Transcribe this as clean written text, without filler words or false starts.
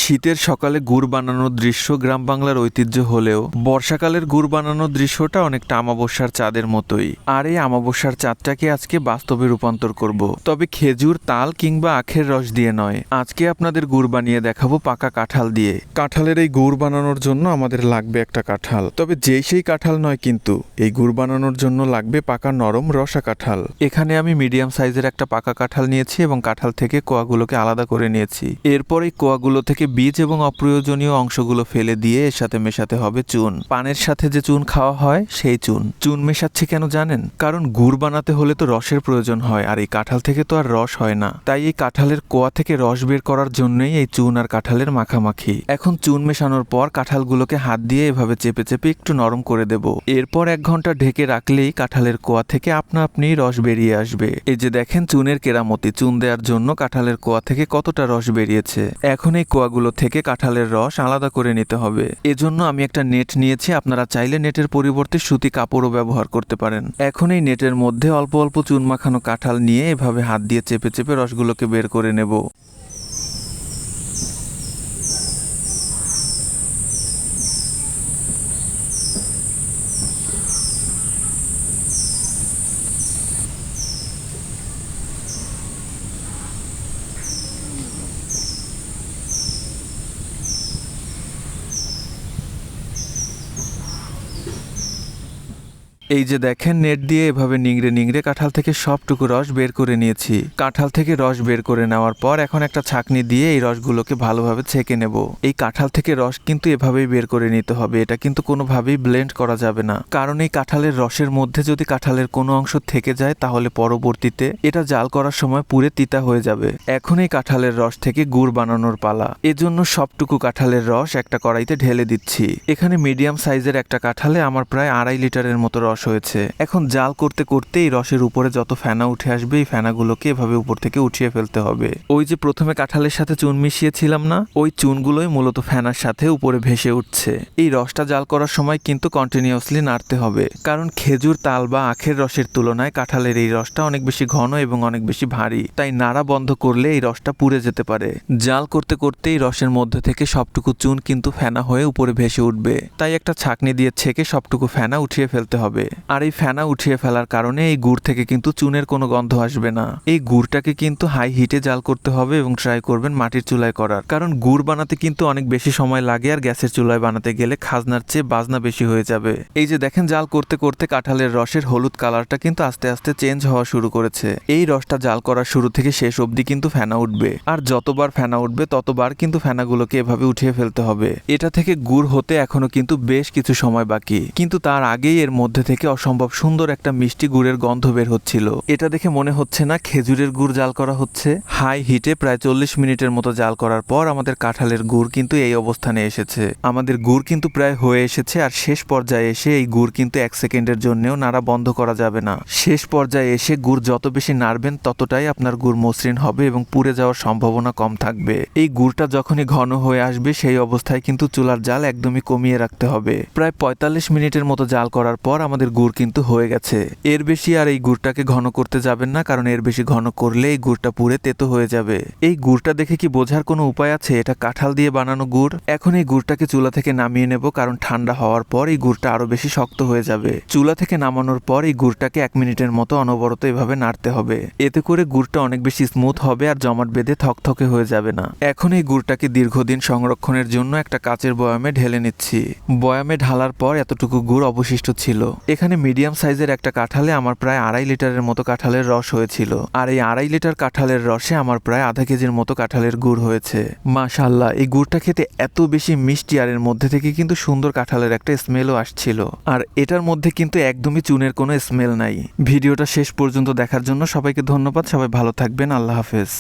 শীতের সকালে গুড় বানানোর দৃশ্য গ্রাম বাংলার ঐতিহ্য হলেও বর্ষাকালের গুড় বানানোর দৃশ্যটা অনেকটা আমাবস্যার চাঁদের মতোই। আর এই আমাবস্যার চাঁদটাকে আজকে বাস্তবে রূপান্তর করব। তবে খেজুর, তাল কিংবা আখের রস দিয়ে নয়। আজকে আপনাদের গুড় বানিয়ে দেখাবো পাকা কাঁঠাল দিয়ে। কাঁঠালের এই গুড় বানানোর জন্য আমাদের লাগবে একটা কাঁঠাল। তবে যেই সেই কাঁঠাল নয় কিন্তু, এই গুড় বানানোর জন্য লাগবে পাকা নরম রসা কাঁঠাল। এখানে আমি মিডিয়াম সাইজের একটা পাকা কাঁঠাল নিয়েছি এবং কাঁঠাল থেকে কোয়াগুলোকে আলাদা করে নিয়েছি। এরপর এই কোয়াগুলো থেকে বীজ এবং অপ্রয়োজনীয় অংশগুলো ফেলে দিয়ে এর সাথে মেশাতে হবে চুন। পানের সাথে যে চুন খাওয়া হয় সেই চুন। চুন মেশাচ্ছি কেন জানেন? কারণ গুড় বানাতে হলে তো রসের প্রয়োজন হয়, আর এই কাঁঠাল থেকে তো আর রস হয় না। তাই এই কাঁঠালের কোয়া থেকে রস বের করার জন্যই এই চুন আর কাঁঠালের মাখামাখি। এখন চুন মেশানোর পর কাঁঠালগুলোকে হাত দিয়ে এভাবে চেপে চেপে একটু নরম করে দেব। এরপর 1 ঘন্টা ঢেকে রাখলেই কাঁঠালের কোয়া থেকে আপনা আপনি রস বেরিয়ে আসবে। এই যে দেখেন চুনের কেরামতি, চুন দেওয়ার জন্য কাঁঠালের কোয়া থেকে কতটা রস বেরিয়েছে। এখন এই কোয়াগুলো থেকে কাঁঠালের রস আলাদা করে নিতে হবে। এজন্য আমি একটা নেট নিয়েছি। আপনারা চাইলে নেটের পরিবর্তে সুতি কাপড়ও ব্যবহার করতে পারেন। এখন এই নেটের মধ্যে অল্প অল্প চুন মাখানো কাঁঠাল নিয়ে এভাবে হাত দিয়ে চেপে চেপে রসগুলোকে বের করে নেব। এই যে দেখেন নেট দিয়ে এভাবে নিংড়ে নিংড়ে কাঁঠাল থেকে সবটুকু রস বের করে নিয়েছি। কাঁঠাল থেকে রস বের করে নেওয়ার পর এখন একটা ছাঁকনি দিয়ে এই রসগুলোকে ভালোভাবে ছেঁকে নেব। এই কাঁঠাল থেকে রস কিন্তু এভাবেই বের করে নিতে হবে। এটা কিন্তু কোনোভাবেই ব্লেন্ড করা যাবে না, কারণ এই কাঁঠালের রসের মধ্যে যদি কাঁঠালের কোনো অংশ থেকে যায় তাহলে পরবর্তীতে এটা জাল করার সময় পুড়ে তিতা হয়ে যাবে। এখন এই কাঁঠালের রস থেকে গুড় বানানোর পালা। এজন্য সবটুকু কাঁঠালের রস একটা কড়াইতে ঢেলে দিচ্ছি। এখানে মিডিয়াম সাইজের একটা কাঁঠালে আমার প্রায় 2.5 লিটারের মতো রস হয়েছে। এখন জাল করতে করতে এই রসের উপরে যত ফেনা উঠে আসবে এই ফেনাগুলোকে এভাবে উপর থেকে উঠিয়ে ফেলতে হবে। ওই যে প্রথমে কাঁঠালের সাথে চুন মিশিয়েছিলাম না, ওই চুনগুলোই মূলত ফেনার সাথে উপরে ভেসে উঠছে। এই রসটা জাল করার সময় কিন্তু কন্টিনিউয়াসলি নাড়তে হবে, কারণ খেজুর, তাল বা আখের রসের তুলনায় কাঁঠালের এই রসটা অনেক বেশি ঘন এবং অনেক বেশি ভারী। তাই নাড়া বন্ধ করলে এই রসটা পুড়ে যেতে পারে। জাল করতে করতে এই রসের মধ্যে থেকে সবটুকু চুন কিন্তু ফেনা হয়ে উপরে ভেসে উঠবে। তাই একটা ছাঁকনি দিয়ে ছেঁকে সবটুকু ফেনা উঠিয়ে ফেলতে হবে। আর এই ফেনা উঠিয়ে ফেলার কারণে এই গুড় থেকে কিন্তু চুনের কোনো গন্ধ আসবে না। এই গুড়টাকে কিন্তু হাই হিটে জাল করতে হবে এবং ট্রাই করবেন মাটির চুলায় করার, কারণ গুড় বানাতে কিন্তু অনেক বেশি সময় লাগে, আর গ্যাসের চুলায় বানাতে গেলে খাজনার চেয়ে বাজনা বেশি হয়ে যাবে। এই যে দেখেন জাল করতে করতে কাঁঠালের রসের হলুদ কালারটা কিন্তু আস্তে আস্তে চেঞ্জ হওয়া শুরু করেছে। এই রসটা জাল করার শুরু থেকে শেষ অবধি কিন্তু ফেনা উঠবে, আর যতবার ফেনা উঠবে ততবার কিন্তু ফেনাগুলোকে এভাবে উঠিয়ে ফেলতে হবে। এটা থেকে গুড় হতে এখনো কিন্তু বেশ কিছু সময় বাকি, কিন্তু তার আগেই এর মধ্যে থেকে অসম্ভব সুন্দর একটা মিষ্টি গুড়ের গন্ধ বের হচ্ছিল। এটা দেখে মনে হচ্ছে না খেজুরের গুড় জাল করা হচ্ছে? হাই হিটে প্রায় 40 মিনিটের মতো জাল করার পর আমাদের কাঁঠালের গুড় কিন্তু এই অবস্থানে এসেছে। আমাদের গুড় কিন্তু প্রায় হয়ে এসেছে, আর শেষ পর্যায়ে এসে এই গুড় কিন্তু 1 সেকেন্ডের জন্যও নাড়া বন্ধ করা যাবে না। শেষ পর্যায়ে এসে গুড় যত বেশি নাড়বেন ততটাই আপনার গুড় মসৃণ হবে এবং পুড়ে যাওয়ার সম্ভাবনা কম থাকবে। এই গুড়টা যখনই ঘন হয়ে আসবে সেই অবস্থায় কিন্তু চুলার জাল একদমই কমিয়ে রাখতে হবে। প্রায় 45 মিনিটের মতো জাল করার পর আমাদের গুড় কিন্তু হয়ে গেছে। এর বেশি আর এই গুড়টাকে ঘন করতে যাবেন না, কারণ এর বেশি ঘন করলে এই গুড়টা পুড়ে তেতো হয়ে যাবে। এই গুড়টা দেখে কি বোঝার কোনো উপায় আছে এটা কাঁঠাল দিয়ে বানানো গুড়? এখন এই গুড়টাকে চুলা থেকে নামিয়ে নেব, কারণ ঠান্ডা হওয়ার পর এই গুড়টা আরো বেশি শক্ত হয়ে যাবে। চুলা থেকে নামানোর পর এই গুড়টাকে 1 মিনিটের মতো অনবরত এভাবে নাড়তে হবে। এতে করে গুড়টা অনেক বেশি স্মুথ হবে আর জমাট বেঁধে থকথকে হয়ে যাবে না। এখন এই গুড়টাকে দীর্ঘদিন সংরক্ষণের জন্য একটা কাচের বয়ামে ঢেলে নিচ্ছি। বয়ামে ঢালার পর এতটুকু গুড় অবশিষ্ট ছিল। এখানে মিডিয়াম সাইজের একটা কাঁঠালে আমার প্রায় 2.5 লিটারের মতো কাঁঠালের রস হয়েছিল, আর এই 2.5 লিটার কাঁঠালের রসে আমার প্রায় আধা কেজির মতো কাঁঠালের গুড় হয়েছে। মাশাআল্লাহ, এই গুড়টা খেতে এত বেশি মিষ্টি, আর এর মধ্যে থেকে কিন্তু সুন্দর কাঁঠালের একটা স্মেলও আসছিল। আর এটার মধ্যে কিন্তু একদমই চুনের কোনো স্মেল নাই। ভিডিওটা শেষ পর্যন্ত দেখার জন্য সবাইকে ধন্যবাদ। সবাই ভালো থাকবেন। আল্লাহ হাফেজ।